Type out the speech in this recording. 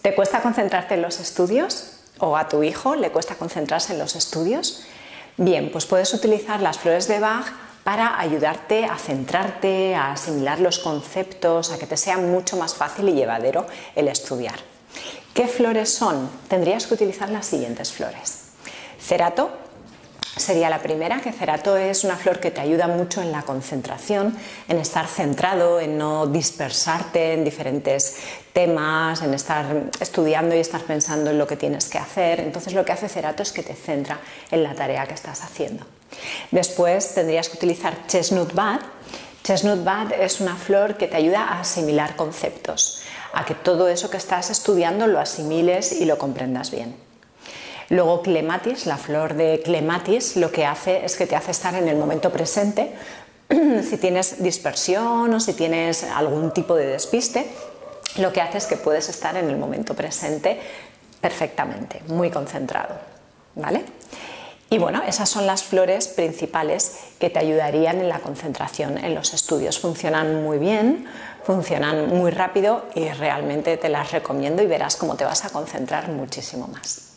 ¿Te cuesta concentrarte en los estudios? ¿O a tu hijo le cuesta concentrarse en los estudios? Bien, pues puedes utilizar las flores de Bach para ayudarte a centrarte, a asimilar los conceptos, a que te sea mucho más fácil y llevadero el estudiar. ¿Qué flores son? Tendrías que utilizar las siguientes flores. Cerato sería la primera, que cerato es una flor que te ayuda mucho en la concentración, en estar centrado, en no dispersarte en diferentes temas, en estar estudiando y estar pensando en lo que tienes que hacer. Entonces lo que hace cerato es que te centra en la tarea que estás haciendo. Después tendrías que utilizar chestnut bud. Chestnut bud es una flor que te ayuda a asimilar conceptos, a que todo eso que estás estudiando lo asimiles y lo comprendas bien. Luego clematis, la flor de clematis, lo que hace es que te hace estar en el momento presente. Si tienes dispersión o si tienes algún tipo de despiste, lo que hace es que puedes estar en el momento presente perfectamente, muy concentrado, ¿vale? Y bueno, esas son las flores principales que te ayudarían en la concentración en los estudios. Funcionan muy bien, funcionan muy rápido y realmente te las recomiendo y verás cómo te vas a concentrar muchísimo más.